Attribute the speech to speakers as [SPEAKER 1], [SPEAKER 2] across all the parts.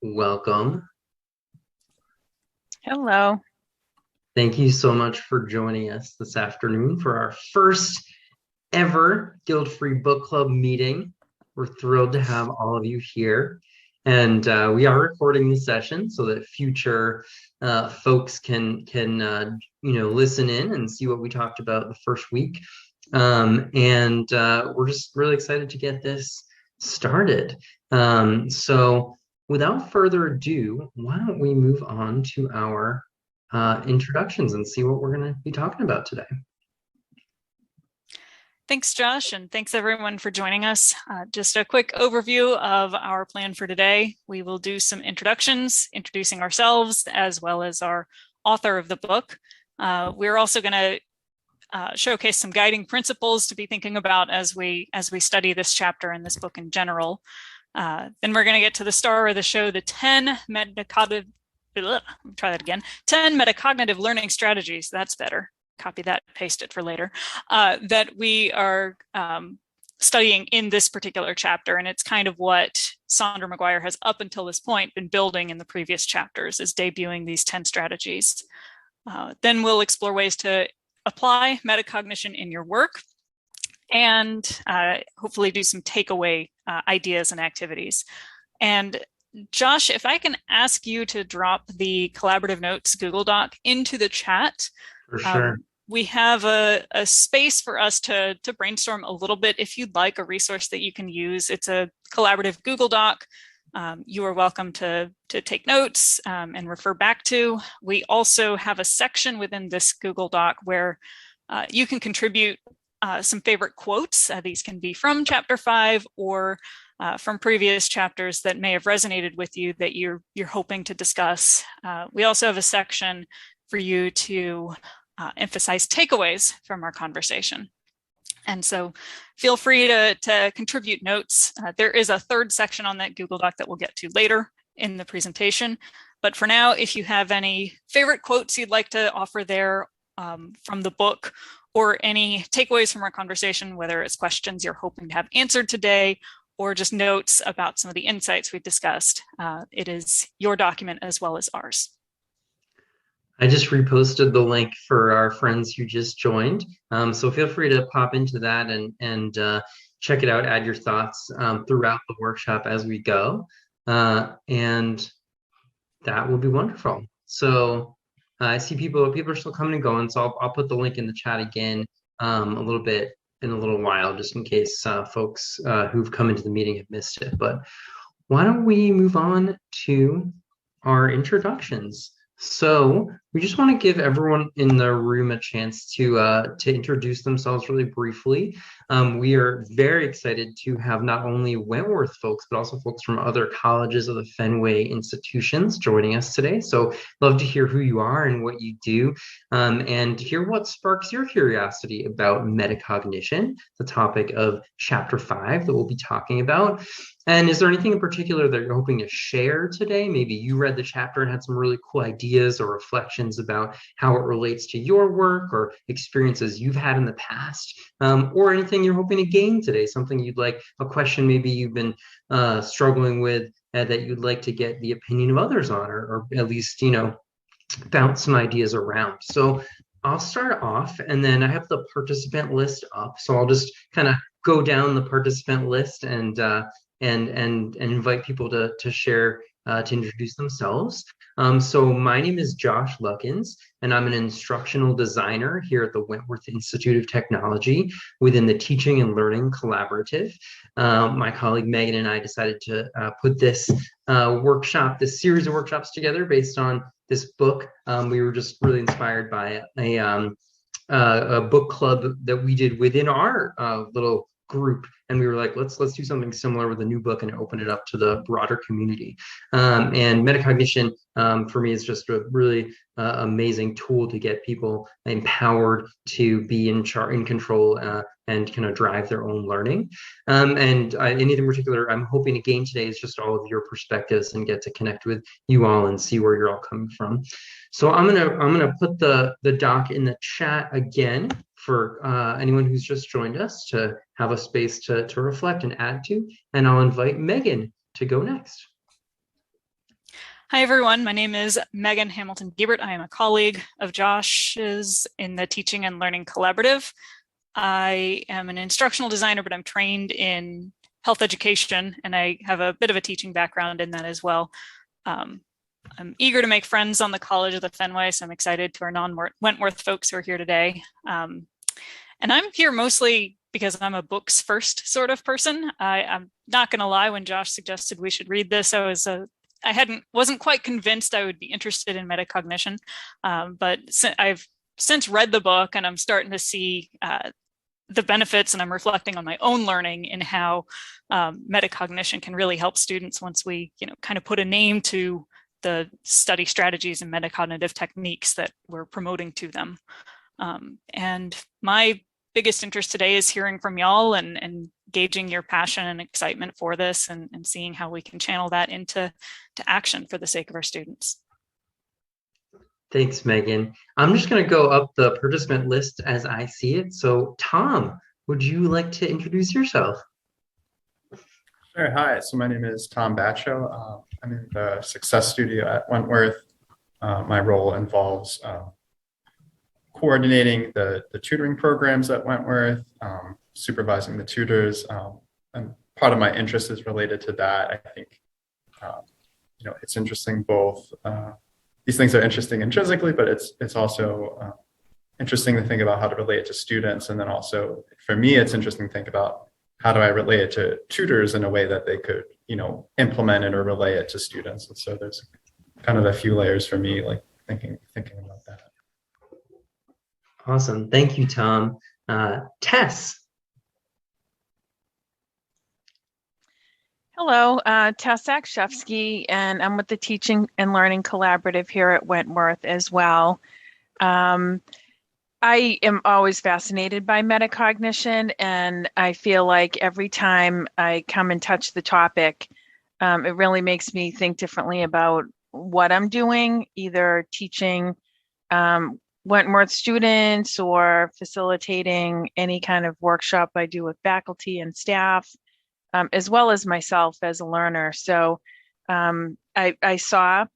[SPEAKER 1] welcome.
[SPEAKER 2] Hello.
[SPEAKER 1] Thank you so much for joining us this afternoon for our first ever Guild-Free Book Club meeting. We're thrilled to have all of you here. And we are recording the session so that future folks can listen in and see what we talked about the first week. We're just really excited to get this started. So without further ado, why don't we move on to our introductions and see what we're going to be talking about today.
[SPEAKER 2] Thanks, Josh, and thanks everyone for joining us. Just a quick overview of our plan for today. We will do some introductions, introducing ourselves, as well as our author of the book. We're also going to showcase some guiding principles to be thinking about as we study this chapter and this book in general. Then we're going to get to the star of the show, the 10 metacognitive learning strategies. That's better. Copy that, paste it for later, that we are studying in this particular chapter. And it's kind of what Saundra McGuire has up until this point been building in the previous chapters, is debuting these 10 strategies. Then we'll explore ways to apply metacognition in your work and hopefully do some takeaway ideas and activities. And Josh, if I can ask you to drop the collaborative notes Google Doc into the chat.
[SPEAKER 1] For sure.
[SPEAKER 2] We have a space for us to brainstorm a little bit. If you'd like a resource that you can use, it's a collaborative Google Doc. You are welcome to take notes and refer back to. We also have a section within this Google Doc where you can contribute some favorite quotes. These can be from chapter 5 or from previous chapters that may have resonated with you that you're hoping to discuss. We also have a section for you to emphasize takeaways from our conversation. And so feel free to contribute notes. There is a third section on that Google Doc that we'll get to later in the presentation. But for now, if you have any favorite quotes you'd like to offer there from the book, or any takeaways from our conversation, whether it's questions you're hoping to have answered today, or just notes about some of the insights we've discussed, it is your document as well as ours.
[SPEAKER 1] I just reposted the link for our friends who just joined. So feel free to pop into that and check it out, add your thoughts throughout the workshop as we go. And that will be wonderful. So I see people are still coming and going. So I'll put the link in the chat again a little bit in a little while, just in case folks who've come into the meeting have missed it. But why don't we move on to our introductions? So we just want to give everyone in the room a chance to introduce themselves really briefly. We are very excited to have not only Wentworth folks, but also folks from other colleges of the Fenway institutions joining us today. So love to hear who you are and what you do, and hear what sparks your curiosity about metacognition, the topic of chapter 5 that we'll be talking about. And is there anything in particular that you're hoping to share today? Maybe you read the chapter and had some really cool ideas or reflections about how it relates to your work or experiences you've had in the past, or anything you're hoping to gain today, something you'd like, a question maybe you've been struggling with that you'd like to get the opinion of others on, or at least, bounce some ideas around. So I'll start off, and then I have the participant list up. So I'll just kind of go down the participant list and invite people to share, to introduce themselves. So my name is Josh Luckins, and I'm an instructional designer here at the Wentworth Institute of Technology within the Teaching and Learning Collaborative. My colleague Megan and I decided to put this this series of workshops together based on this book. We were just really inspired by a book club that we did within our little group, and we were like, let's do something similar with a new book and open it up to the broader community. And metacognition for me is just a really amazing tool to get people empowered to be in control and kind of drive their own learning. Anything in particular I'm hoping to gain today is just all of your perspectives and get to connect with you all and see where you're all coming from. So I'm gonna put the doc in the chat again for anyone who's just joined us to have a space to reflect and add to, and I'll invite Megan to go next.
[SPEAKER 2] Hi, everyone. My name is Megan Hamilton-Giebert. I am a colleague of Josh's in the Teaching and Learning Collaborative. I am an instructional designer, but I'm trained in health education, and I have a bit of a teaching background in that as well. I'm eager to make friends on the College of the Fenway, so I'm excited to our non-Wentworth folks who are here today. And I'm here mostly because I'm a books first sort of person. I'm not going to lie, when Josh suggested we should read this, I wasn't quite convinced I would be interested in metacognition, but I've since read the book, and I'm starting to see the benefits, and I'm reflecting on my own learning in how metacognition can really help students once we, kind of put a name to the study strategies and metacognitive techniques that we're promoting to them. And my biggest interest today is hearing from y'all and gauging your passion and excitement for this, and seeing how we can channel that into action for the sake of our students.
[SPEAKER 1] Thanks, Megan. I'm just going to go up the participant list as I see it. So, Tom, would you like to introduce yourself?
[SPEAKER 3] Sure. Hi. So my name is Tom Batcho. I'm in the Success Studio at Wentworth. My role involves coordinating the tutoring programs at Wentworth, supervising the tutors, and part of my interest is related to that. I think, it's interesting both. These things are interesting intrinsically, but it's also interesting to think about how to relate it to students, and then also for me, it's interesting to think about how do I relate it to tutors in a way that they could, implement it or relay it to students. And so there's kind of a few layers for me, like thinking about that.
[SPEAKER 1] Awesome. Thank you, Tom. Tess.
[SPEAKER 4] Hello, Tess Akshevsky, and I'm with the Teaching and Learning Collaborative here at Wentworth as well. I am always fascinated by metacognition, and I feel like every time I come and touch the topic, it really makes me think differently about what I'm doing, either teaching Wentworth students or facilitating any kind of workshop I do with faculty and staff, as well as myself as a learner. So I saw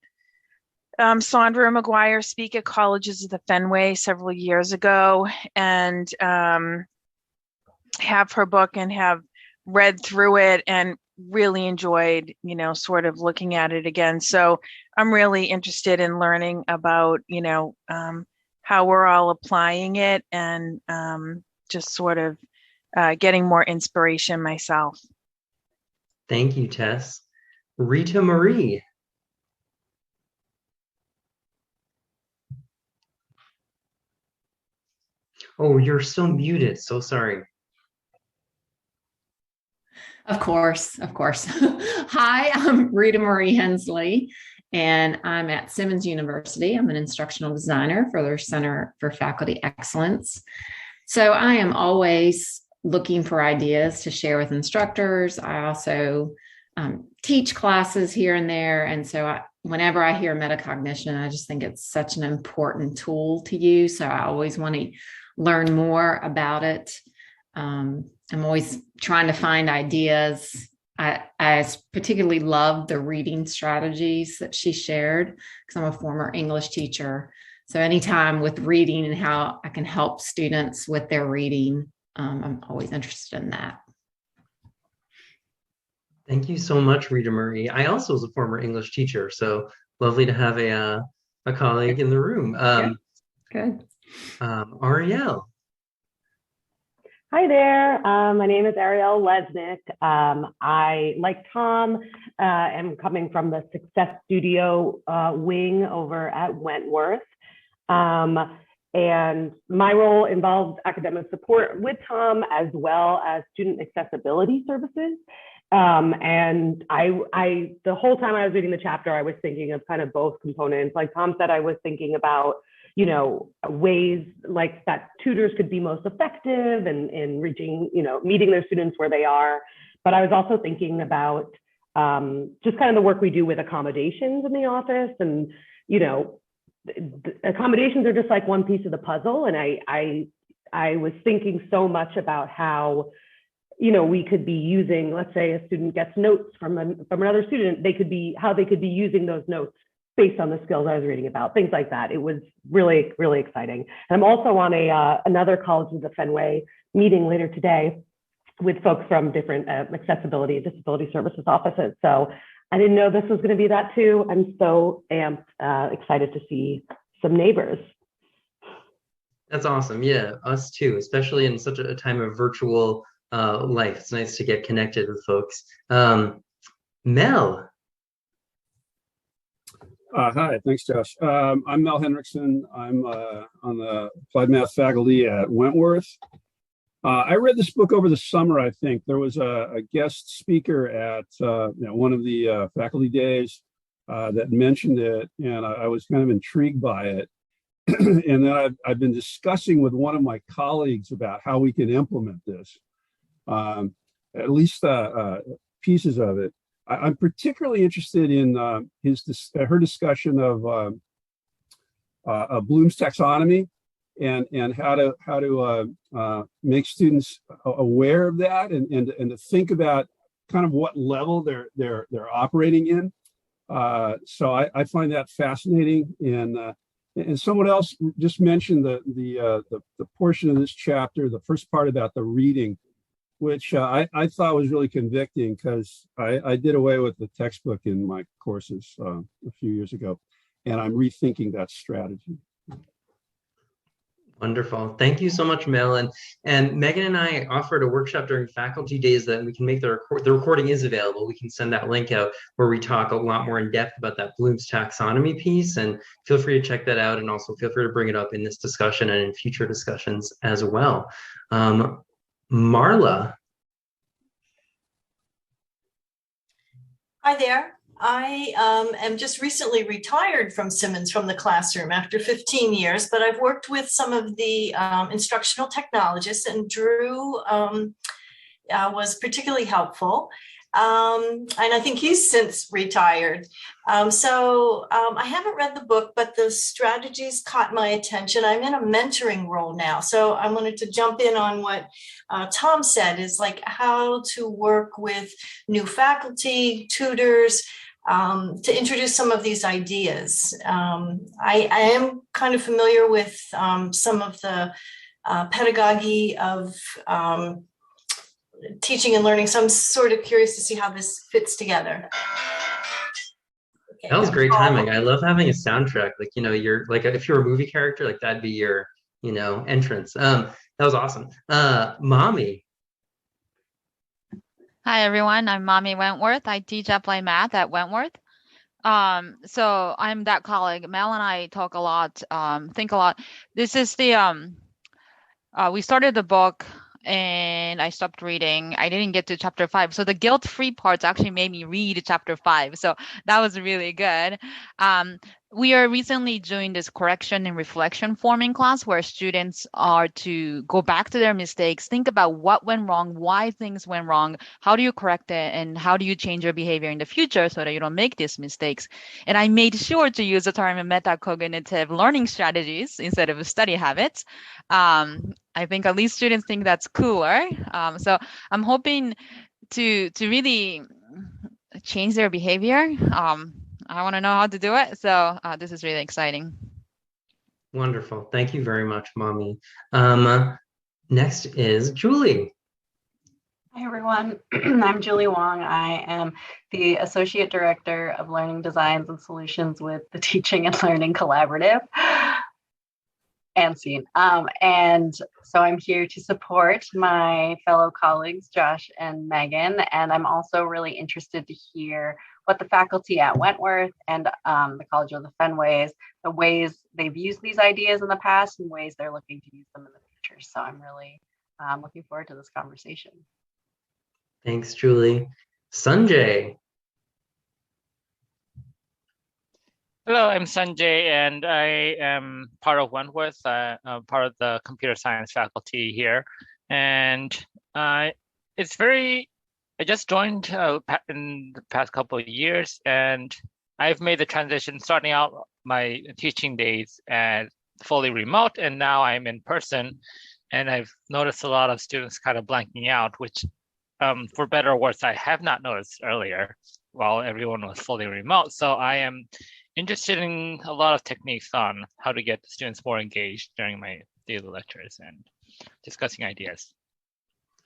[SPEAKER 4] Saundra McGuire speak at Colleges of the Fenway several years ago, and have her book and have read through it and really enjoyed, sort of looking at it again. So I'm really interested in learning about, how we're all applying it, and just sort of getting more inspiration myself.
[SPEAKER 1] Thank you, Tess. Rita Marie. Oh, you're still muted. So sorry.
[SPEAKER 5] Of course. Hi, I'm Rita Marie Hensley, and I'm at Simmons University. I'm an instructional designer for their Center for Faculty Excellence. So I am always looking for ideas to share with instructors. I also teach classes here and there. And so whenever I hear metacognition, I just think it's such an important tool to use. So I always want to learn more about it. I'm always trying to find ideas. I particularly love the reading strategies that she shared, because I'm a former English teacher. So anytime with reading and how I can help students with their reading, I'm always interested in that.
[SPEAKER 1] Thank you so much, Rita Marie. I also was a former English teacher, so lovely to have a colleague in the room.
[SPEAKER 5] Good.
[SPEAKER 1] Ariel.
[SPEAKER 6] Hi there. My name is Ariel Lesnick. I, like Tom, am coming from the Success Studio wing over at Wentworth. And my role involves academic support with Tom, as well as student accessibility services. And the whole time I was reading the chapter, I was thinking of kind of both components. Like Tom said, I was thinking about, ways like that tutors could be most effective in reaching, meeting their students where they are. But I was also thinking about just kind of the work we do with accommodations in the office. And, accommodations are just like one piece of the puzzle. And I was thinking so much about how, we could be using, let's say a student gets notes from another student, how they could be using those notes based on the skills I was reading about, things like that. It was really, really exciting. And I'm also on another College of the Fenway meeting later today with folks from different accessibility and disability services offices. So I didn't know this was going to be that too. I'm so amped, excited to see some neighbors.
[SPEAKER 1] That's awesome. Yeah, us too, especially in such a time of virtual life. It's nice to get connected with folks. Mel.
[SPEAKER 7] Hi, thanks, Josh. I'm Mel Henriksen. I'm on the applied math faculty at Wentworth. I read this book over the summer, I think. There was a guest speaker at one of the faculty days that mentioned it, and I was kind of intrigued by it. And then I've been discussing with one of my colleagues about how we can implement this, at least pieces of it. I'm particularly interested in her discussion of Bloom's taxonomy and how to make students aware of that and to think about kind of what level they're operating in. So I find that fascinating. And someone else just mentioned the portion of this chapter, the first part about the reading, which I thought was really convicting because I did away with the textbook in my courses a few years ago, and I'm rethinking that strategy.
[SPEAKER 1] Wonderful. Thank you so much, Mel. And Megan and I offered a workshop during faculty days that we can make the recording is available. We can send that link out where we talk a lot more in depth about that Bloom's taxonomy piece. And feel free to check that out. And also feel free to bring it up in this discussion and in future discussions as well. Marla.
[SPEAKER 8] Hi there. I am just recently retired from Simmons from the classroom after 15 years, but I've worked with some of the instructional technologists, and Drew was particularly helpful. And I think he's since retired. So I haven't read the book, but the strategies caught my attention. I'm in a mentoring role now. So I wanted to jump in on what Tom said, is like how to work with new faculty, tutors, to introduce some of these ideas. I am kind of familiar with some of the pedagogy of teaching and learning, so I'm sort of curious to see how this fits together. Okay.
[SPEAKER 1] That was great timing. I love having a soundtrack. Like, you're like, if you're a movie character, like that'd be your, entrance. That was awesome. Mommy.
[SPEAKER 9] Hi, everyone. I'm Mommy Wentworth. I teach applied math at Wentworth. So I'm that colleague. Mel and I talk a lot, think a lot. This is the, we started the book and I stopped reading. I didn't get to chapter 5. So the guilt-free parts actually made me read chapter 5. So that was really good. We are recently doing this correction and reflection forming class where students are to go back to their mistakes, think about what went wrong, why things went wrong, how do you correct it, and how do you change your behavior in the future so that you don't make these mistakes. And I made sure to use the term metacognitive learning strategies instead of study habits. I think at least students think that's cooler. So I'm hoping to really change their behavior. I want to know how to do it. So this is really exciting.
[SPEAKER 1] Wonderful. Thank you very much, Mommy. Next is Julie.
[SPEAKER 10] Hi, everyone. I'm Julie Wong. I am the Associate Director of Learning Designs and Solutions with the Teaching and Learning Collaborative. And scene. And so I'm here to support my fellow colleagues, Josh and Megan. And I'm also really interested to hear what the faculty at Wentworth and the College of the Fenways, the ways they've used these ideas in the past and ways they're looking to use them in the future. So I'm really looking forward to this conversation.
[SPEAKER 1] Thanks, Julie. Sanjay.
[SPEAKER 11] Hello, I'm Sanjay, and I am part of Wentworth, part of the computer science faculty here. And I just joined in the past couple of years, and I've made the transition starting out my teaching days as fully remote, and now I'm in person. And I've noticed a lot of students kind of blanking out, which for better or worse, I have not noticed earlier while everyone was fully remote. So I am interested in a lot of techniques on how to get the students more engaged during my daily lectures and discussing ideas.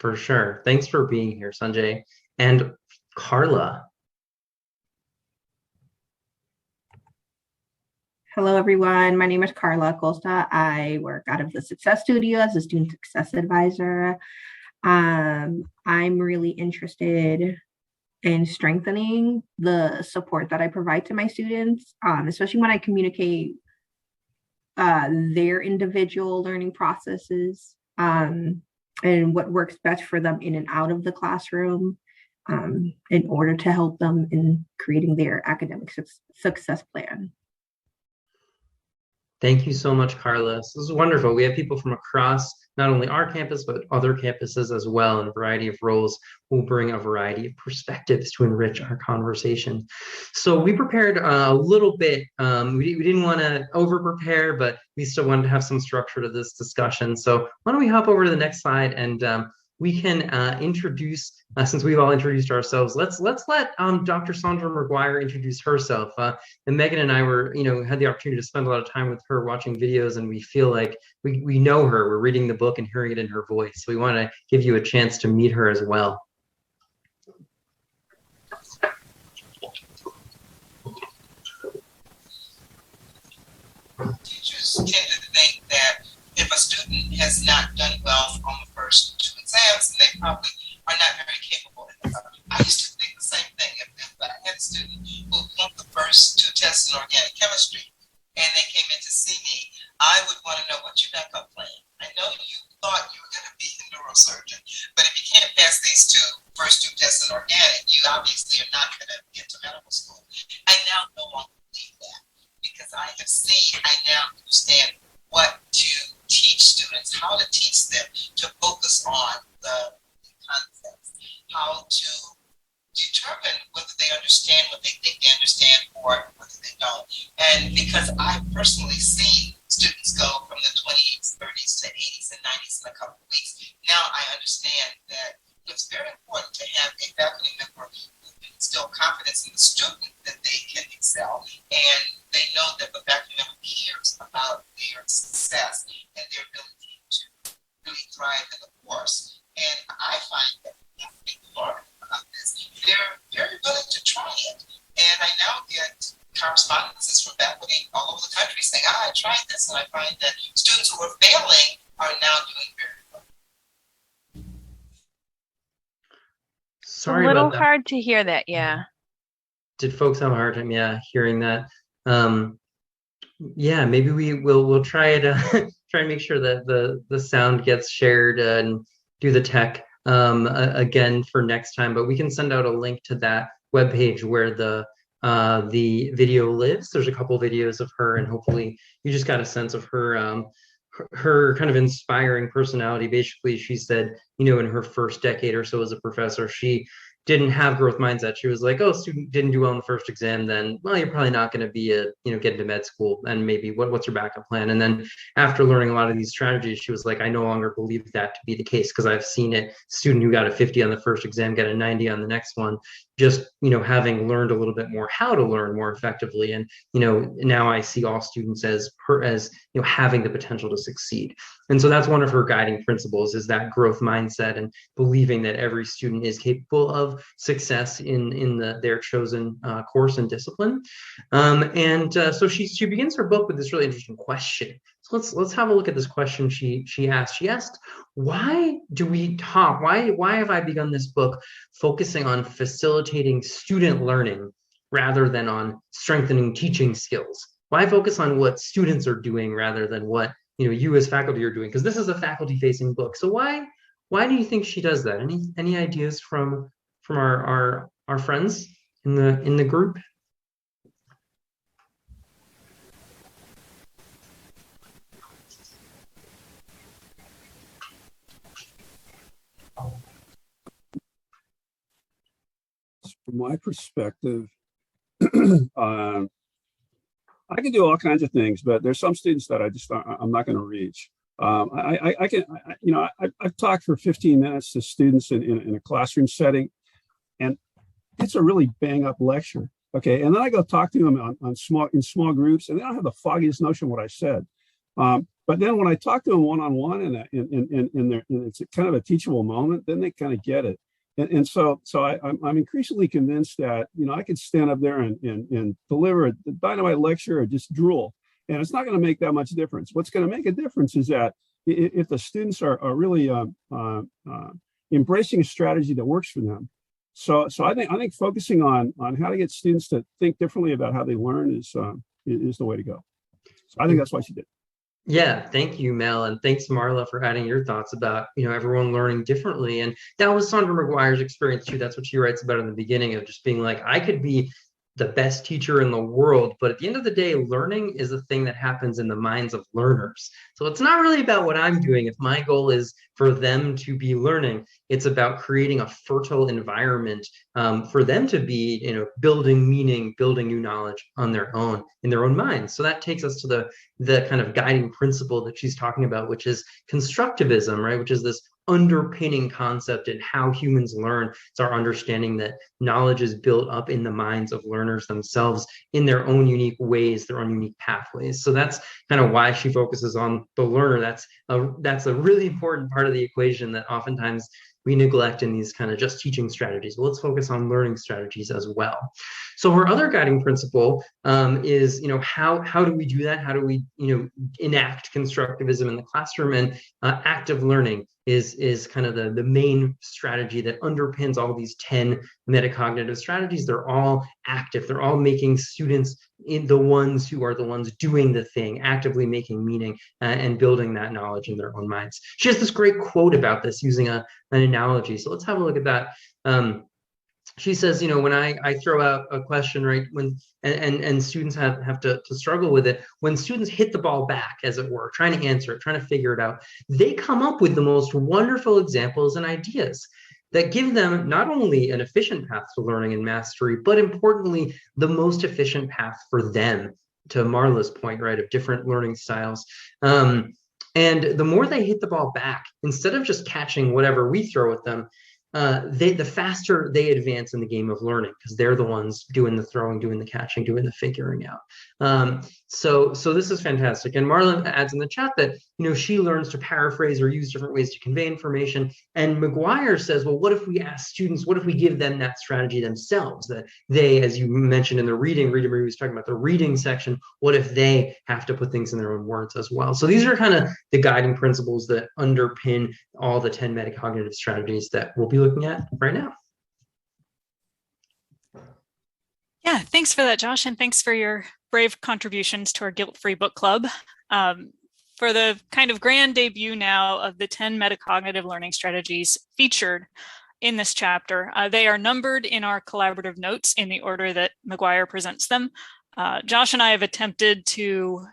[SPEAKER 1] For sure. Thanks for being here, Sanjay. And Carla.
[SPEAKER 12] Hello, everyone. My name is Carla Costa. I work out of the Success Studio as a student success advisor. I'm really interested in strengthening the support that I provide to my students, especially when I communicate their individual learning processes and what works best for them in and out of the classroom in order to help them in creating their academic success plan.
[SPEAKER 1] Thank you so much, Carla. This is wonderful. We have people from across not only our campus, but other campuses as well in a variety of roles who will bring a variety of perspectives to enrich our conversation. So we prepared a little bit. We didn't want to over-prepare, but we still wanted to have some structure to this discussion. So why don't we hop over to the next slide and we can introduce, since we've all introduced ourselves, let's let Dr. Saundra McGuire introduce herself. And Megan and I were, had the opportunity to spend a lot of time with her watching videos, and we feel like we know her. We're reading the book and hearing it in her voice. So we want to give you a chance to meet her as well.
[SPEAKER 13] Teachers tend to think that if a student has not done well on the first two exams, they probably are not very capable in the subject. I used to think the same thing. If I had a student who flunked the first two tests in organic chemistry and they came in to see me, I would want to know what's your backup plan. I know you thought you were going to be a neurosurgeon, but if you can't pass these first two tests in organic, you obviously are not going to get to medical school. I now no longer believe that because I have seen, I now understand what to teach students, how to teach them to focus on the concepts, how to determine whether they understand what they think they understand or whether they don't. And because I've personally seen students go from the 20s, 30s to 80s and 90s in a couple of weeks, now I understand that it's very important to have a faculty member who can instill confidence in the student that they can excel, and they know that the faculty member cares about their success and their ability to really thrive in the course. And I find that when people learn about this, they're very willing to try it. And I now get correspondences from faculty all over the country saying, I tried this, and I find that students who are failing are now doing very well.
[SPEAKER 1] Sorry
[SPEAKER 4] a little
[SPEAKER 1] about that.
[SPEAKER 4] hard to hear that, yeah.
[SPEAKER 1] Did folks have a hard time, hearing that? Yeah, maybe we'll try it. Try and make sure that the sound gets shared and do the tech again for next time. But we can send out a link to that webpage where the video lives. There's a couple videos of her, and hopefully you just got a sense of her her kind of inspiring personality. Basically, she said, in her first decade or so as a professor, she didn't have growth mindset. She was like, oh, student didn't do well in the first exam, then, well, you're probably not going to be get into med school, and maybe what's your backup plan? And then after learning a lot of these strategies, she was like, I no longer believe that to be the case, because I've seen it, student who got a 50 on the first exam get a 90 on the next one, just having learned a little bit more how to learn more effectively. And now I see all students as having the potential to succeed. And so that's one of her guiding principles, is that growth mindset and believing that every student is capable of success in their chosen course and discipline. So she begins her book with this really interesting question. So let's have a look at this question she asked. She asked, why have I begun this book focusing on facilitating student learning rather than on strengthening teaching skills? Why focus on what students are doing rather than what you as faculty are doing? Because this is a faculty-facing book. So why do you think she does that? Any ideas from our friends in the group?
[SPEAKER 7] From my perspective, I can do all kinds of things, but there's some students that I'm not going to reach. I've talked for 15 minutes to students in a classroom setting, and it's a really bang up lecture. Okay, and then I go talk to them in small groups, and they don't have the foggiest notion what I said. But then when I talk to them one-on-one and it's kind of a teachable moment, then they kind of get it. And so I'm increasingly convinced that, I could stand up there and deliver a dynamite lecture or just drool, and it's not going to make that much difference. What's going to make a difference is that if the students are really embracing a strategy that works for them. So I think focusing on how to get students to think differently about how they learn is the way to go. So I think that's why she did.
[SPEAKER 1] Yeah, thank you, Mel, and thanks, Marla, for adding your thoughts about everyone learning differently. And that was Saundra McGuire's experience too. That's what she writes about in the beginning, of just being like, I could be the best teacher in the world, but at the end of the day, learning is a thing that happens in the minds of learners. So it's not really about what I'm doing. If my goal is for them to be learning, it's about creating a fertile environment for them to be, building meaning, building new knowledge on their own, in their own minds. So that takes us to the kind of guiding principle that she's talking about, which is constructivism, right? Which is this underpinning concept in how humans learn. It's our understanding that knowledge is built up in the minds of learners themselves in their own unique ways, their own unique pathways. So that's kind of why she focuses on the learner. That's a really important part of the equation that oftentimes we neglect in these kind of just teaching strategies. Well, let's focus on learning strategies as well. So her other guiding principle is, how do we do that? How do we, enact constructivism in the classroom? And active learning is kind of the main strategy that underpins all these 10 metacognitive strategies. They're all active. They're all making students the ones who are the ones doing the thing, actively making meaning and building that knowledge in their own minds. She has this great quote about this using an analogy. So let's have a look at that. She says, when I throw out a question, right, and students have to struggle with it, when students hit the ball back, as it were, trying to answer it, trying to figure it out, they come up with the most wonderful examples and ideas that give them not only an efficient path to learning and mastery, but importantly, the most efficient path for them, to Marla's point, right, of different learning styles. And the more they hit the ball back, instead of just catching whatever we throw at them, the faster they advance in the game of learning, because they're the ones doing the throwing, doing the catching, doing the figuring out. So this is fantastic. And Marlon adds in the chat that she learns to paraphrase or use different ways to convey information. And McGuire says, well, what if we ask students? What if we give them that strategy themselves? That they, as you mentioned in the reading, Rita Marie was talking about the reading section. What if they have to put things in their own words as well? So these are kind of the guiding principles that underpin all the 10 metacognitive strategies that we'll be looking at right now.
[SPEAKER 2] Yeah, thanks for that, Josh, and thanks for your brave contributions to our guilt-free book club. For the kind of grand debut now of the 10 metacognitive learning strategies featured in this chapter, they are numbered in our collaborative notes in the order that McGuire presents them. Josh and I have attempted to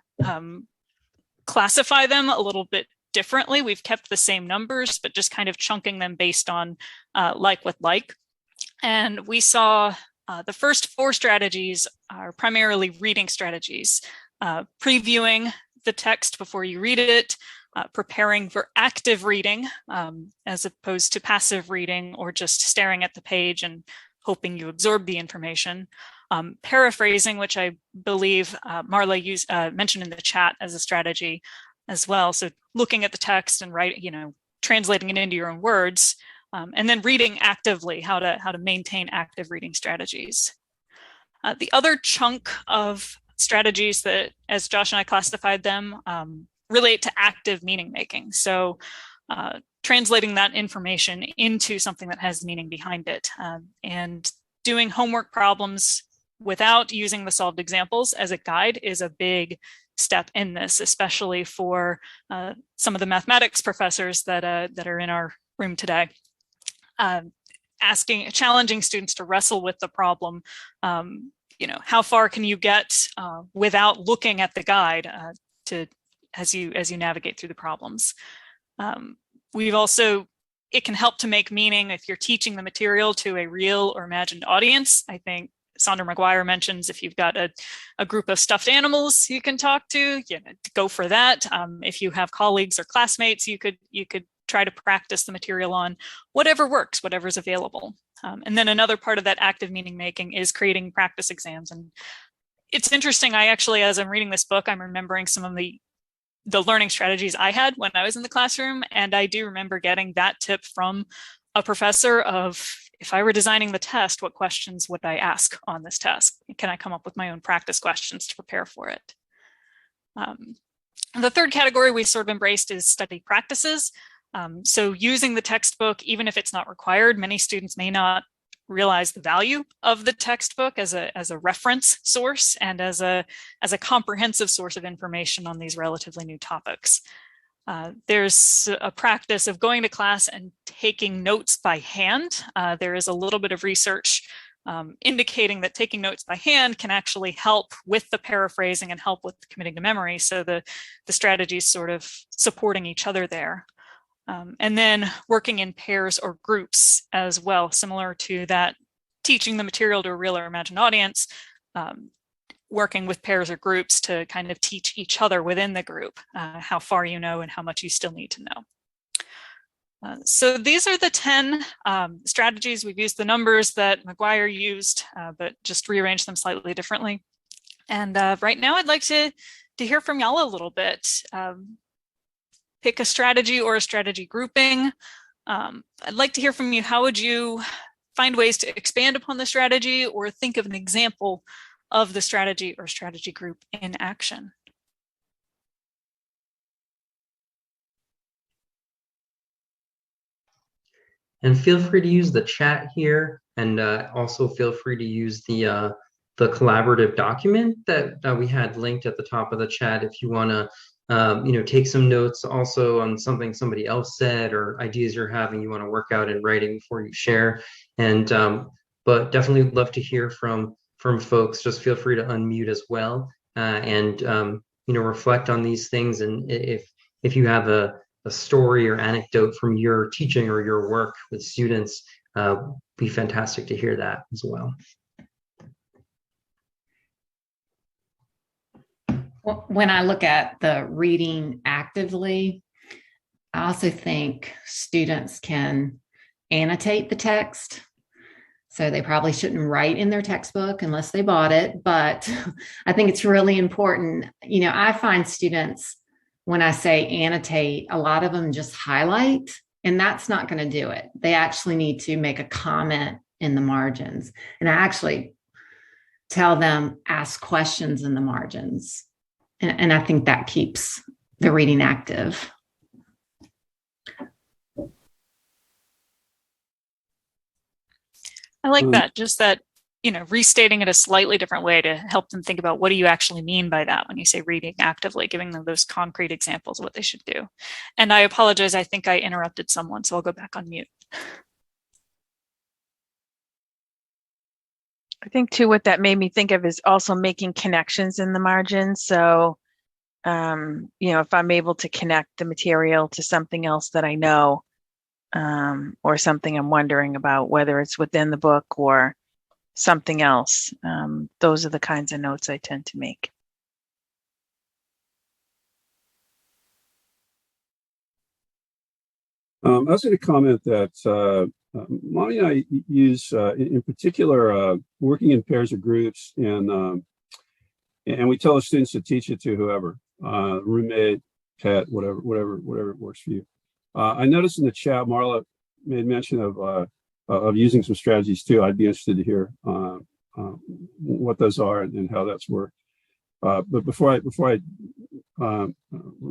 [SPEAKER 2] classify them a little bit differently. We've kept the same numbers, but just kind of chunking them based on like with like. And we saw the first 4 strategies are primarily reading strategies, previewing the text before you read it, preparing for active reading as opposed to passive reading or just staring at the page and hoping you absorb the information. Paraphrasing, which I believe Marla mentioned in the chat as a strategy as well. So looking at the text and translating it into your own words, and then reading actively, how to maintain active reading strategies. The other chunk of strategies that, as Josh and I classified them, relate to active meaning making. So translating that information into something that has meaning behind it, and doing homework problems without using the solved examples as a guide is a big step in this, especially for some of the mathematics professors that are in our room today. Challenging students to wrestle with the problem. How far can you get without looking at the guide as you navigate through the problems? It can help to make meaning if you're teaching the material to a real or imagined audience. I think Saundra McGuire mentions if you've got a group of stuffed animals you can talk to, go for that. If you have colleagues or classmates, you could try to practice the material on whatever works, whatever's available. And then another part of that active meaning making is creating practice exams. And it's interesting, I actually, as I'm reading this book, I'm remembering some of the learning strategies I had when I was in the classroom. And I do remember getting that tip from a professor of, if I were designing the test, what questions would I ask on this test? Can I come up with my own practice questions to prepare for it? The third category we sort of embraced is study practices. So using the textbook, even if it's not required, many students may not realize the value of the textbook as a reference source and as a comprehensive source of information on these relatively new topics. There's a practice of going to class and taking notes by hand. There is a little bit of research indicating that taking notes by hand can actually help with the paraphrasing and help with committing to memory. So the strategies sort of supporting each other there. And then working in pairs or groups as well, similar to that, teaching the material to a real or imagined audience, working with pairs or groups to kind of teach each other within the group how far you know and how much you still need to know. So these are the 10 strategies. We've used the numbers that McGuire used, but just rearranged them slightly differently. And right now I'd like to hear from y'all a little bit. Pick a strategy or a strategy grouping. I'd like to hear from you. How would you find ways to expand upon the strategy or think of an example of the strategy or strategy group in action?
[SPEAKER 1] And feel free to use the chat here, and also feel free to use the collaborative document that we had linked at the top of the chat if you want to take some notes also on something somebody else said or ideas you're having you want to work out in writing before you share. And but definitely love to hear from folks. Just feel free to unmute as well, and reflect on these things. And if you have a story or anecdote from your teaching or your work with students, be fantastic to hear that as well.
[SPEAKER 5] When I look at the reading actively, I also think students can annotate the text. So they probably shouldn't write in their textbook unless they bought it, but I think it's really important. I find students, when I say annotate, a lot of them just highlight, and that's not going to do it. They actually need to make a comment in the margins. And I actually tell them, ask questions in the margins. And I think that keeps the reading active.
[SPEAKER 2] I like that, just that, restating it a slightly different way to help them think about what do you actually mean by that when you say reading actively, giving them those concrete examples of what they should do. And I apologize, I think I interrupted someone, so I'll go back on mute.
[SPEAKER 4] I think too, what that made me think of is also making connections in the margins. So, if I'm able to connect the material to something else that I know, or something I'm wondering about, whether it's within the book or something else, those are the kinds of notes I tend to make.
[SPEAKER 7] I was going to comment that Mommy and I use, in particular, working in pairs or groups, and we tell the students to teach it to whoever, roommate, pet, whatever works for you. I noticed in the chat, Marla made mention of using some strategies too. I'd be interested to hear what those are and how that's worked. But before I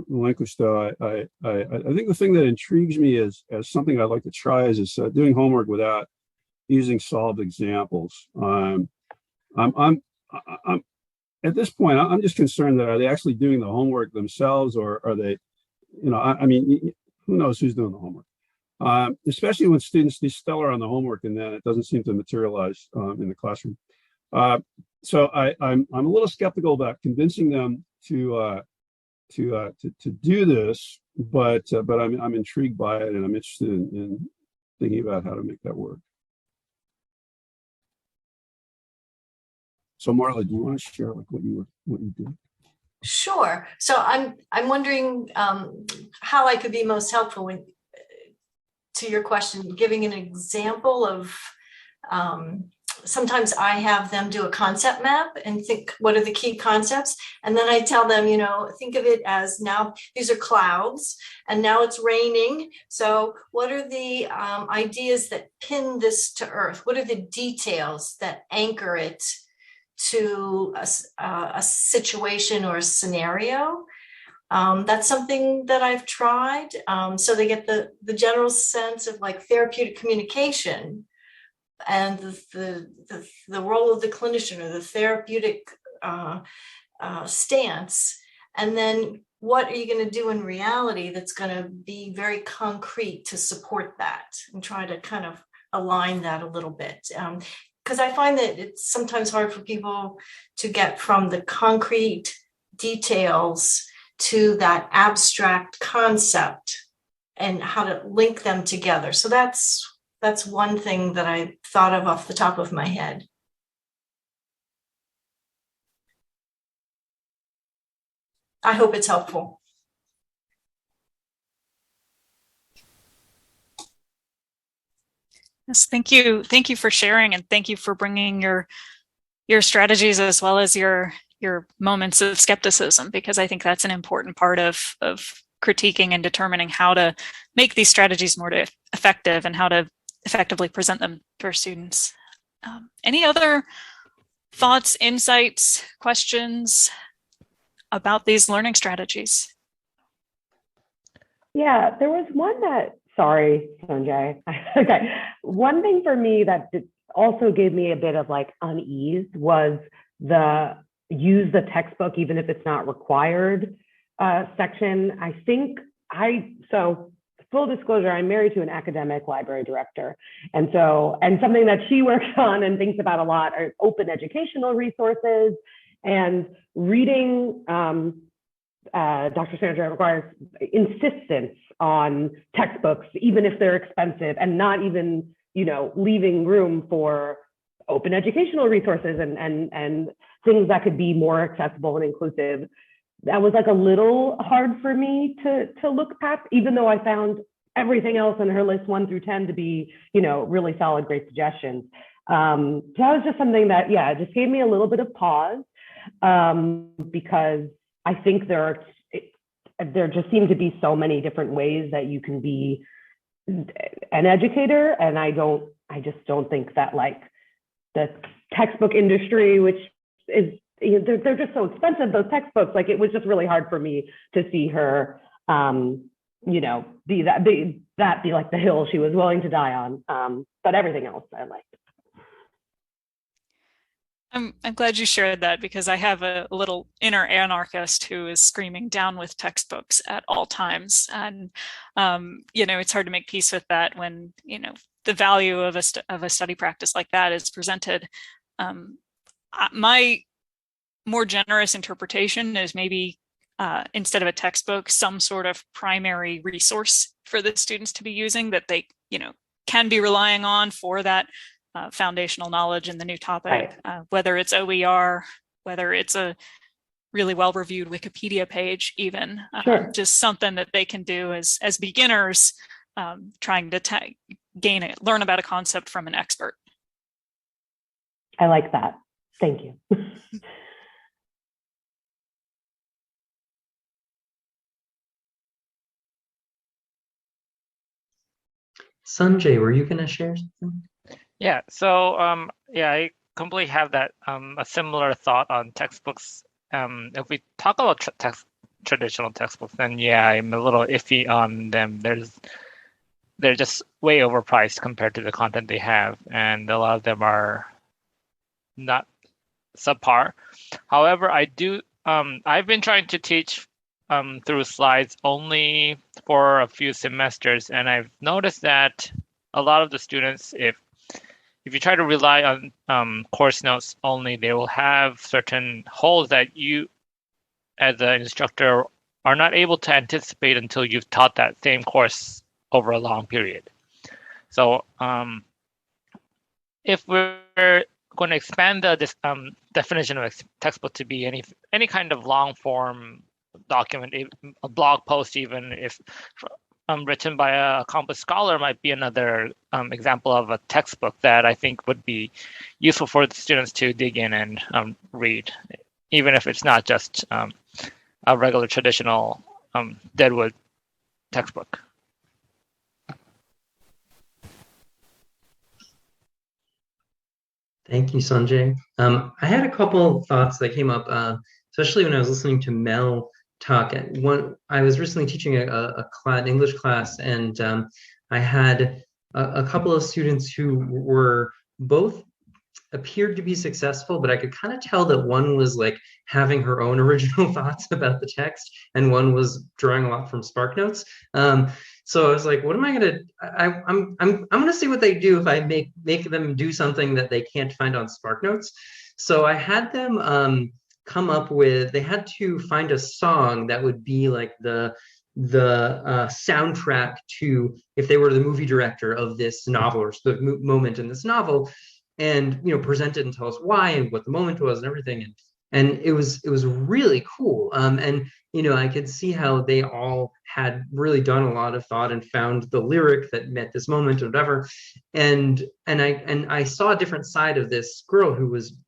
[SPEAKER 7] relinquish, though, I think the thing that intrigues me as something I'd like to try is doing homework without using solved examples. I'm at this point, I'm just concerned that are they actually doing the homework themselves, or are they, I mean, who knows who's doing the homework? Especially when students do stellar on the homework and then it doesn't seem to materialize in the classroom. So I'm a little skeptical about convincing them to do this, but I'm intrigued by it, and I'm interested in thinking about how to make that work. So Marla, do you want to share like what you did?
[SPEAKER 8] Sure. So I'm wondering how I could be most helpful to your question, giving an example of sometimes I have them do a concept map and think, what are the key concepts? And then I tell them, think of it as now these are clouds and now it's raining. So what are the ideas that pin this to earth? What are the details that anchor it to a situation or a scenario? That's something that I've tried. So they get the general sense of like therapeutic communication and the role of the clinician or the therapeutic stance. And then what are you going to do in reality that's going to be very concrete to support that, and try to kind of align that a little bit. Because I find that it's sometimes hard for people to get from the concrete details to that abstract concept and how to link them together. So that's one thing that I thought of off the top of my head. I hope it's helpful.
[SPEAKER 2] Yes, thank you. Thank you for sharing, and thank you for bringing your strategies as well as your moments of skepticism, because I think that's an important part of critiquing and determining how to make these strategies more effective and how to effectively present them to our students. Any other thoughts, insights, questions about these learning strategies?
[SPEAKER 6] Yeah, there was one that, sorry, Sanjay. Okay. One thing for me that also gave me a bit of like unease was the use the textbook, even if it's not required section. I think so full disclosure, I'm married to an academic library director. And something that she works on and thinks about a lot are open educational resources, and reading Dr. Saundra McGuire's insistence on textbooks, even if they're expensive, and not even, leaving room for open educational resources and things that could be more accessible and inclusive. That was like a little hard for me to look past, even though I found everything else on her list 1 through 10 to be, really solid, great suggestions. So that was just something that, it just gave me a little bit of pause, because I think there just seem to be so many different ways that you can be an educator. And I just don't think that like the textbook industry, which is, they're just so expensive, those textbooks, like it was just really hard for me to see her, be like the hill she was willing to die on. But everything else I liked.
[SPEAKER 2] I'm glad you shared that, because I have a little inner anarchist who is screaming down with textbooks at all times. And, it's hard to make peace with that when, the value of a study practice like that is presented. My more generous interpretation is maybe instead of a textbook, some sort of primary resource for the students to be using that they, can be relying on for that foundational knowledge in the new topic, right. Whether it's OER, whether it's a really well-reviewed Wikipedia page, even sure. Just something that they can do as beginners, trying to learn about a concept from an expert.
[SPEAKER 6] I like that. Thank you.
[SPEAKER 1] Sanjay, were you going to share something?
[SPEAKER 11] Yeah, so I completely have that a similar thought on textbooks. If we talk about traditional textbooks, then I'm a little iffy on them. They're just way overpriced compared to the content they have, and a lot of them are not subpar. However, I've been trying to teach through slides only for a few semesters, and I've noticed that a lot of the students, if you try to rely on course notes only, they will have certain holes that you, as an instructor, are not able to anticipate until you've taught that same course over a long period. So if we're going to expand the definition of textbook to be any kind of long form document, a blog post, even if written by a accomplished scholar might be another example of a textbook that I think would be useful for the students to dig in and read, even if it's not just a regular traditional Deadwood textbook.
[SPEAKER 1] Thank you, Sanjay. I had a couple of thoughts that came up, especially when I was listening to Mel talk. I was recently teaching an English class, and I had a couple of students who were both appeared to be successful, but I could kind of tell that one was like having her own original thoughts about the text, and one was drawing a lot from SparkNotes. So I was like, what am I gonna? I'm gonna see what they do if I make them do something that they can't find on SparkNotes. So I had them come up with. They had to find a song that would be like the soundtrack to, if they were the movie director of this novel or the moment in this novel, and present it and tell us why and what the moment was and everything, and it was really cool. And I could see how they all had really done a lot of thought and found the lyric that met this moment or whatever, and I saw a different side of this girl who was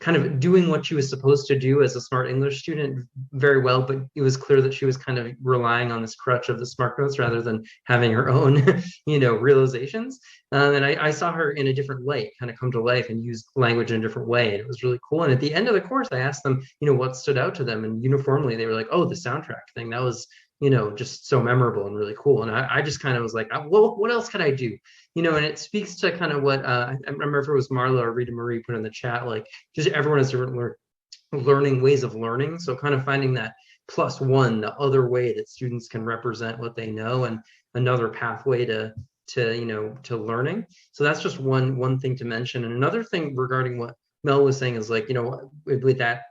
[SPEAKER 1] kind of doing what she was supposed to do as a smart English student very well, but it was clear that she was kind of relying on this crutch of the SmartNotes rather than having her own, realizations. And I saw her in a different light, kind of come to life and use language in a different way. And it was really cool. And at the end of the course, I asked them, what stood out to them. And uniformly, they were like, oh, the soundtrack thing. That was, just so memorable and really cool. And I just kind of was like, well, what else could I do? And it speaks to kind of what I remember if it was Marla or Rita Marie put in the chat, like just everyone has different learning ways of learning. So kind of finding that plus one, the other way that students can represent what they know, and another pathway to learning. So that's just one thing to mention. And another thing regarding what Mel was saying is like, with that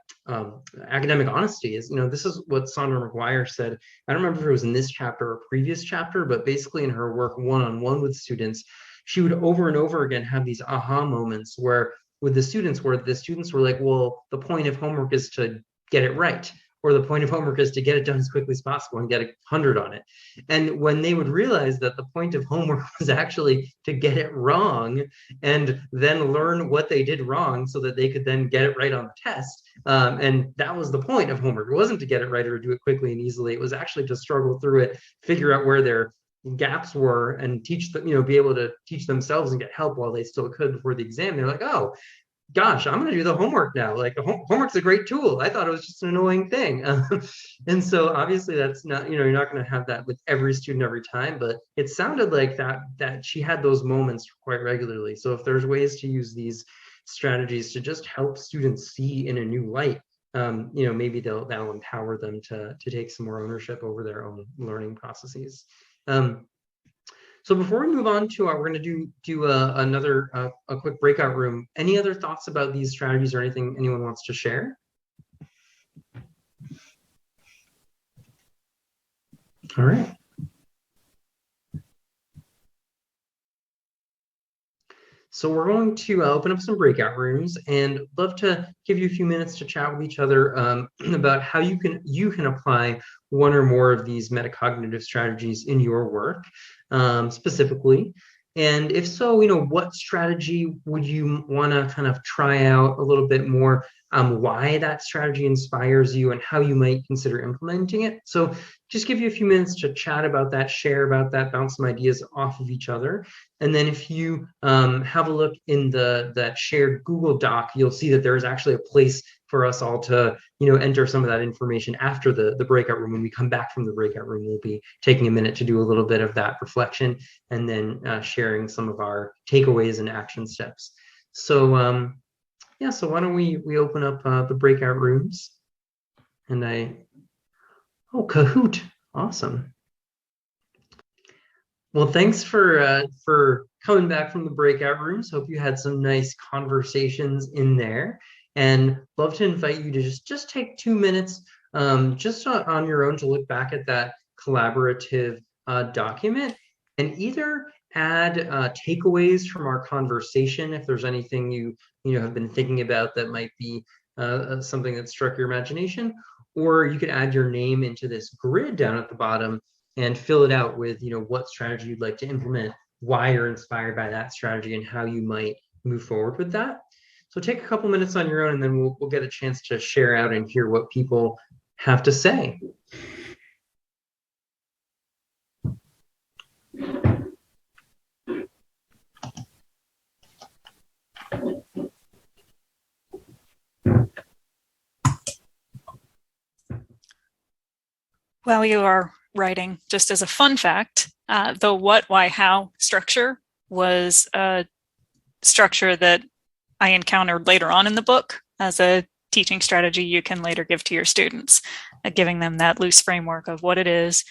[SPEAKER 1] academic honesty is, this is what Saundra McGuire said. I don't remember if it was in this chapter or previous chapter, but basically in her work one-on-one with students, she would over and over again have these aha moments where the students were like, well, the point of homework is to get it right, or the point of homework is to get it done as quickly as possible and get 100 on it. And when they would realize that the point of homework was actually to get it wrong and then learn what they did wrong so that they could then get it right on the test. And that was the point of homework. It wasn't to get it right or do it quickly and easily. It was actually to struggle through it, figure out where their gaps were, and teach them, be able to teach themselves and get help while they still could before the exam. They're like, oh, gosh, I'm going to do the homework now. Like homework's a great tool. I thought it was just an annoying thing. And so obviously that's not, you're not going to have that with every student every time, but it sounded like that she had those moments quite regularly. So if there's ways to use these strategies to just help students see in a new light, maybe that'll empower them to take some more ownership over their own learning processes. So before we move on to we're going to do another a quick breakout room. Any other thoughts about these strategies or anything anyone wants to share? All right. So we're going to open up some breakout rooms, and love to give you a few minutes to chat with each other about how you can apply one or more of these metacognitive strategies in your work specifically. And if so, what strategy would you want to kind of try out a little bit more, why that strategy inspires you and how you might consider implementing it. So just give you a few minutes to chat about that, share about that, bounce some ideas off of each other. And then if you have a look in that shared Google Doc, you'll see that there's actually a place for us all to enter some of that information after the breakout room. When we come back from the breakout room, we'll be taking a minute to do a little bit of that reflection and then sharing some of our takeaways and action steps. So yeah, so why don't we open up the breakout rooms, and oh, Kahoot, awesome. Well, thanks for coming back from the breakout rooms. Hope you had some nice conversations in there, and love to invite you to just take 2 minutes just on your own to look back at that collaborative document and either add takeaways from our conversation if there's anything you have been thinking about that might be something that struck your imagination, or you could add your name into this grid down at the bottom and fill it out with, what strategy you'd like to implement, why you're inspired by that strategy, and how you might move forward with that. So take a couple minutes on your own, and then we'll get a chance to share out and hear what people have to say.
[SPEAKER 2] While you are writing, just as a fun fact, the what, why, how structure was a structure that I encountered later on in the book as a teaching strategy you can later give to your students, giving them that loose framework of what it is,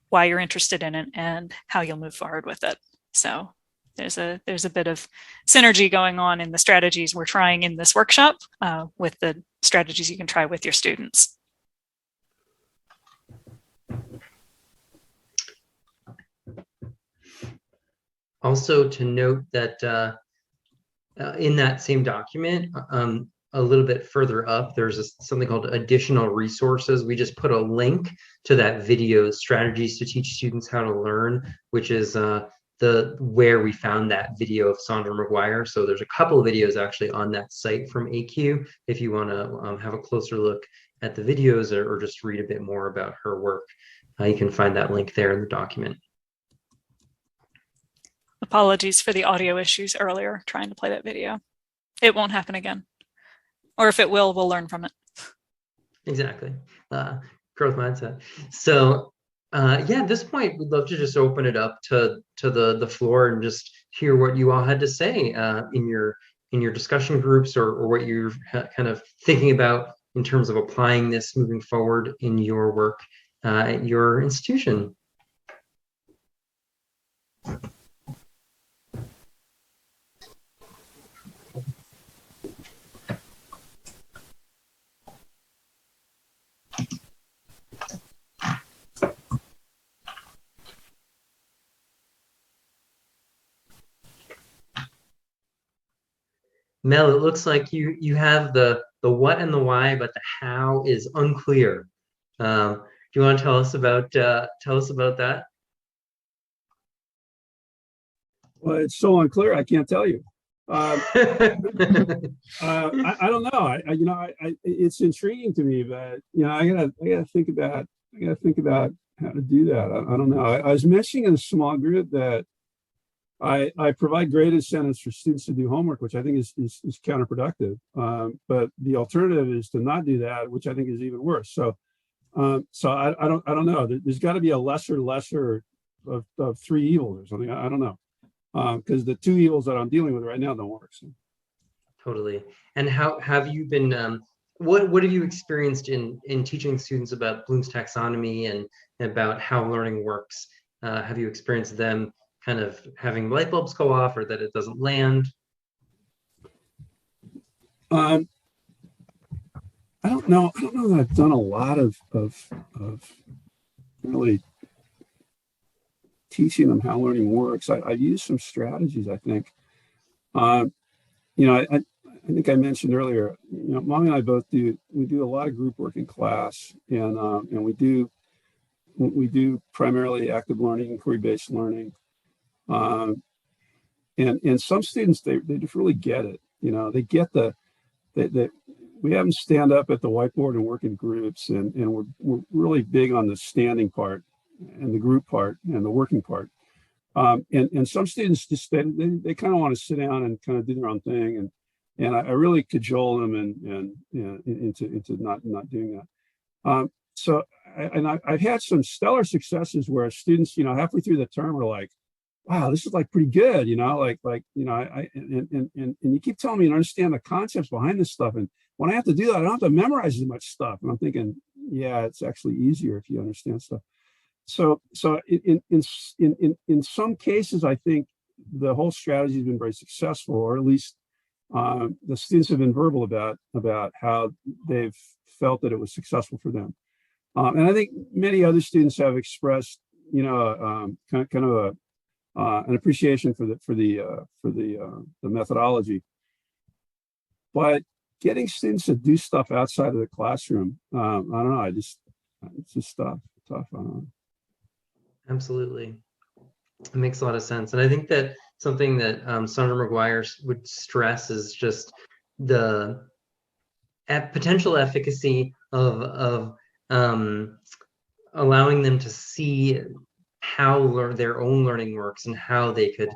[SPEAKER 2] why you're interested in it, and how you'll move forward with it. So there's a bit of synergy going on in the strategies we're trying in this workshop with the strategies you can try with your students.
[SPEAKER 1] Also to note that in that same document, a little bit further up, there's something called additional resources. We just put a link to that video, Strategies to Teach Students How to Learn, which is where we found that video of Saundra McGuire. So there's a couple of videos actually on that site from AQ if you want to have a closer look at the videos or just read a bit more about her work. You can find that link there in the document.
[SPEAKER 2] Apologies for the audio issues earlier trying to play that video. It won't happen again. Or if it will, we'll learn from it.
[SPEAKER 1] Exactly. Growth mindset. So yeah, at this point, we'd love to just open it up to the floor and just hear what you all had to say in your discussion groups or what you're kind of thinking about in terms of applying this moving forward in your work at your institution. Mel, it looks like you have the what and the why, but the how is unclear. Do you want to tell us about that?
[SPEAKER 7] Well, it's so unclear, I can't tell you. I don't know. It's intriguing to me, but I gotta think about how to do that. I don't know. I was mentioning in a small group that I provide great incentives for students to do homework, which I think is counterproductive. But the alternative is to not do that, which I think is even worse. So I don't know. There's got to be a lesser of three evils or something. I don't know, because the two evils that I'm dealing with right now don't work. So.
[SPEAKER 1] Totally. And how have you been? What have you experienced in teaching students about Bloom's taxonomy and about how learning works? Have you experienced them kind of having light bulbs go off, or that it doesn't land?
[SPEAKER 7] I don't know that I've done a lot of really teaching them how learning works. I've used some strategies, I think. I think I mentioned earlier, Mommy and I both do a lot of group work in class, and we do primarily active learning, inquiry-based learning. And some students, they just really get it. They get that we have them stand up at the whiteboard and work in groups, and we're really big on the standing part and the group part and the working part. And some students just they kind of want to sit down and kind of do their own thing, and I really cajole them and into not doing that. So I've had some stellar successes where students, halfway through the term are like, wow, this is like pretty good, and you keep telling me you understand the concepts behind this stuff. And when I have to do that, I don't have to memorize as much stuff. And I'm thinking, yeah, it's actually easier if you understand stuff. So in some cases, I think the whole strategy has been very successful, or at least the students have been verbal about how they've felt that it was successful for them. And I think many other students have expressed, kind of an appreciation for the methodology. But getting students to do stuff outside of the classroom, I don't know. It's just tough. I don't know.
[SPEAKER 1] Absolutely. It makes a lot of sense. And I think that something that Saundra McGuire would stress is just the potential efficacy of allowing them to see how their own learning works and how they could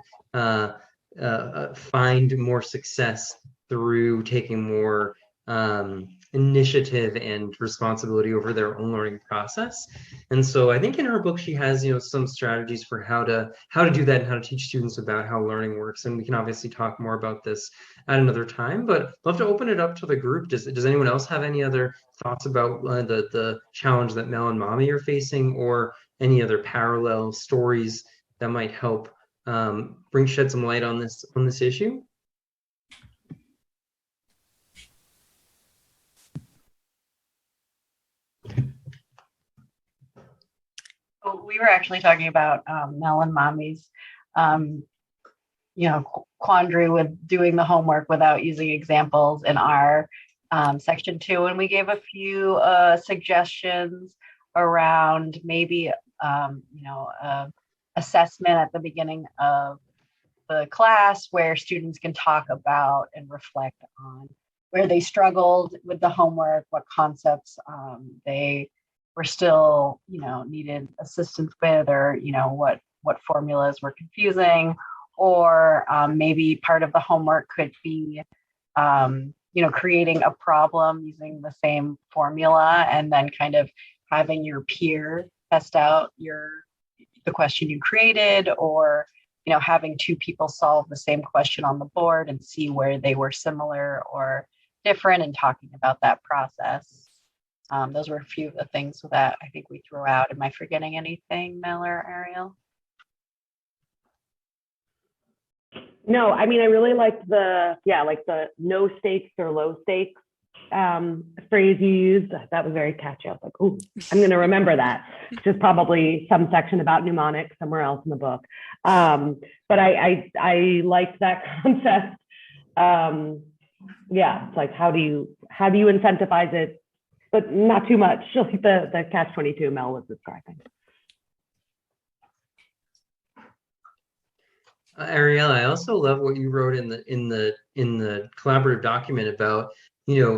[SPEAKER 1] find more success through taking more initiative and responsibility over their own learning process. And so I think in her book she has, some strategies for how to do that and how to teach students about how learning works. And we can obviously talk more about this at another time, but I'd love to open it up to the group. Does anyone else have any other thoughts about the challenge that Mel and Mommy are facing, or any other parallel stories that might help shed some light on this issue?
[SPEAKER 10] We were actually talking about Mel and Mommy's, quandary with doing the homework without using examples in our section 2, and we gave a few suggestions around maybe assessment at the beginning of the class where students can talk about and reflect on where they struggled with the homework, what concepts they were still, needed assistance with, or, what formulas were confusing, or maybe part of the homework could be, creating a problem using the same formula and then kind of having your peer test out the question you created, or, having two people solve the same question on the board and see where they were similar or different and talking about that process. Those were a few of the things that I think we threw out. Am I forgetting anything, Mel or Ariel?
[SPEAKER 6] No, I mean, I really liked the no stakes or low stakes phrase you used. That was very catchy. I was like, ooh, I'm going to remember that. Just probably some section about mnemonics somewhere else in the book. But I liked that concept. It's like, how do you incentivize it, but not too much, like the catch-22 Mel was describing.
[SPEAKER 1] Ariel, I also love what you wrote in the collaborative document about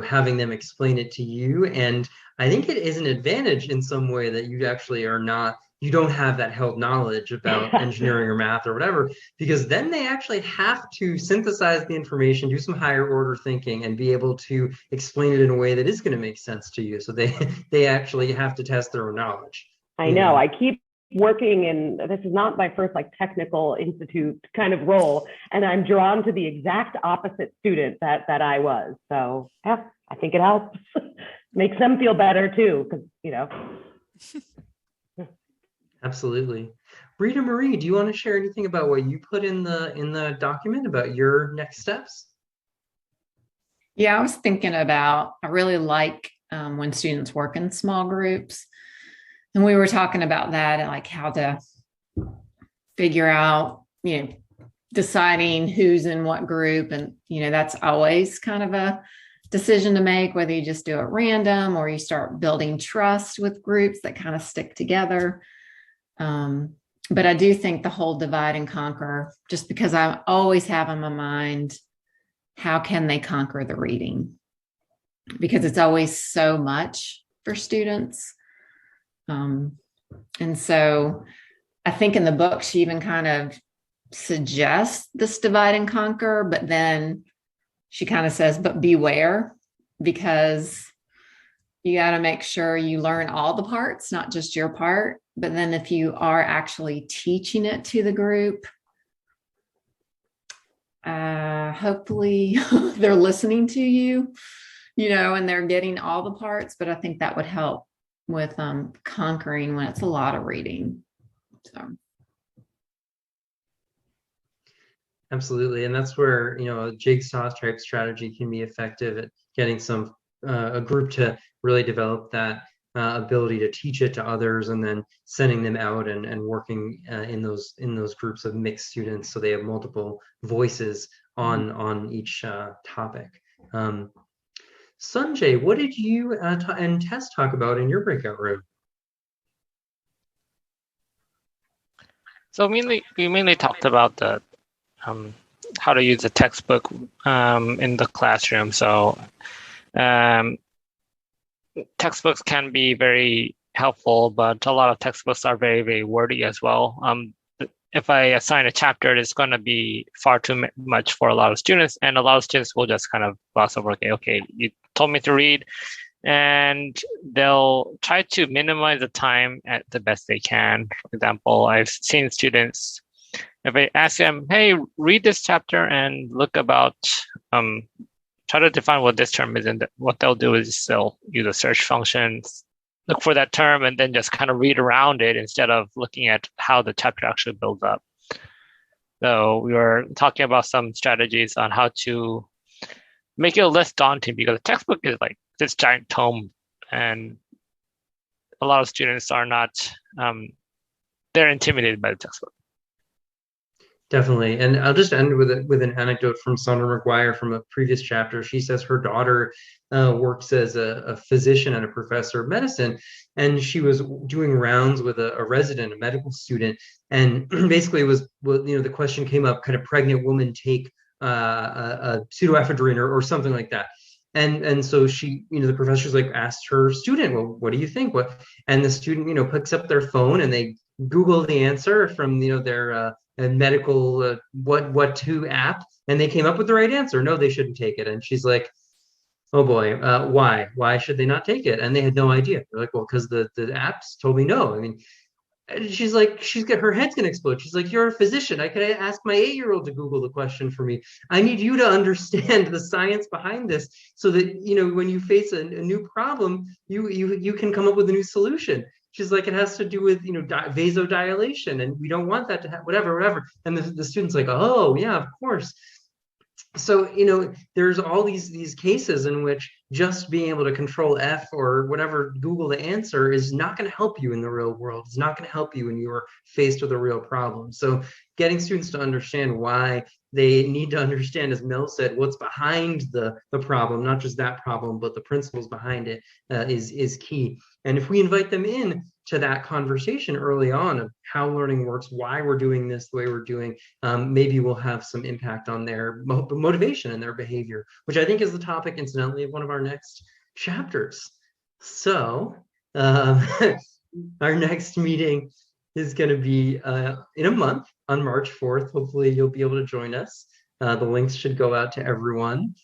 [SPEAKER 1] having them explain it to you. And I think it is an advantage in some way that you actually you don't have that held knowledge about engineering or math or whatever, because then they actually have to synthesize the information, do some higher order thinking, and be able to explain it in a way that is going to make sense to you. So they actually have to test their own knowledge.
[SPEAKER 6] I know. I keep working in, this is not my first technical institute kind of role, and I'm drawn to the exact opposite student that I was. So yeah, I think it helps. Makes them feel better too, because
[SPEAKER 1] Absolutely. Rita Marie, do you want to share anything about what you put in the document about your next steps?
[SPEAKER 5] Yeah, I was thinking about, I really like when students work in small groups. And we were talking about that and like how to figure out, deciding who's in what group. And, that's always kind of a decision to make, whether you just do it random or you start building trust with groups that kind of stick together. But I do think the whole divide and conquer, just because I always have in my mind, how can they conquer the reading? Because it's always so much for students. And so I think in the book, she even kind of suggests this divide and conquer, but then she kind of says, but beware, because you got to make sure you learn all the parts, not just your part. But then if you are actually teaching it to the group, hopefully they're listening to you, and they're getting all the parts. But I think that would help with conquering when it's a lot of reading. So
[SPEAKER 1] absolutely. And that's where a jigsaw type strategy can be effective at getting a group to really develop that ability to teach it to others, and then sending them out and working in those groups of mixed students, so they have multiple voices on each topic. Sanjay, what did you and Tess talk about in your breakout room?
[SPEAKER 11] So we mainly talked about the how to use a textbook in the classroom. So textbooks can be very helpful, but a lot of textbooks are very, very wordy as well. If I assign a chapter, it's going to be far too much for a lot of students, and a lot of students will just kind of gloss over, okay, you told me to read, and they'll try to minimize the time at the best they can. For example, I've seen students, if I ask them, hey, read this chapter and look about, try to define what this term is, and what they'll do is they'll use a search function, look for that term, and then just kind of read around it instead of looking at how the chapter actually builds up. So we were talking about some strategies on how to make it less daunting, because the textbook is like this giant tome, and a lot of students are not, they're intimidated by the textbook.
[SPEAKER 1] Definitely. And I'll just end with an anecdote from Saundra McGuire from a previous chapter. She says her daughter works as a physician and a professor of medicine, and she was doing rounds with a resident, a medical student, and basically it was, the question came up, kind of pregnant woman take a pseudoephedrine or something like that. And so she, the professor's like asked her student, well, what do you think? And the student, picks up their phone and they Google the answer from, their medical what to app, and they came up with the right answer. No, they shouldn't take it. And she's like, oh boy, why should they not take it? And they had no idea. They're like, well, because the apps told me no. I mean, she's like, her head's gonna explode. She's like, you're a physician. I could ask my 8-year-old to Google the question for me. I need you to understand the science behind this, so that when you face a new problem, you can come up with a new solution. She's like, it has to do with vasodilation, and we don't want that to happen. Whatever. And the student's like, oh yeah, of course. So there's all these cases in which just being able to control F or whatever, Google the answer, is not going to help you in the real world. It's not going to help you when you're faced with a real problem. So getting students to understand why they need to understand, as Mel said, what's behind the problem, not just that problem, but the principles behind it, is key. And if we invite them in to that conversation early on of how learning works, why we're doing this the way we're doing, maybe we'll have some impact on their motivation and their behavior, which I think is the topic, incidentally, of one of our next chapters. So our next meeting is going to be in a month on March 4th. Hopefully you'll be able to join us. The links should go out to everyone.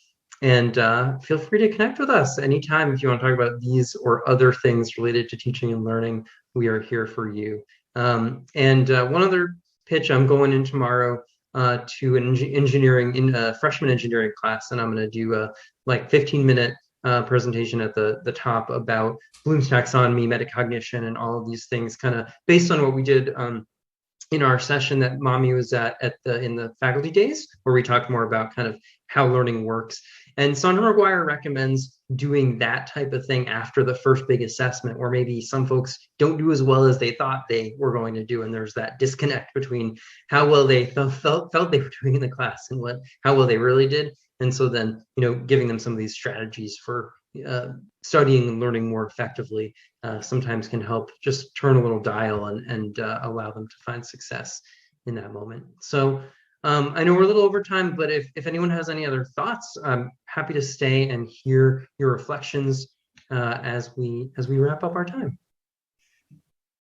[SPEAKER 1] And feel free to connect with us anytime if you want to talk about these or other things related to teaching and learning. We are here for you. And one other pitch, I'm going in tomorrow to an freshman engineering class, and I'm going to do a 15-minute presentation at the top about Bloom's taxonomy, metacognition, and all of these things, kind of based on what we did in our session that Mommy was at in the faculty days, where we talked more about kind of how learning works. And Saundra McGuire recommends doing that type of thing after the first big assessment, where maybe some folks don't do as well as they thought they were going to do, and there's that disconnect between how well they felt they were doing in the class and how well they really did. And so then, giving them some of these strategies for studying and learning more effectively sometimes can help just turn a little dial and allow them to find success in that moment. So I know we're a little over time, but if anyone has any other thoughts, I'm happy to stay and hear your reflections as we wrap up our time.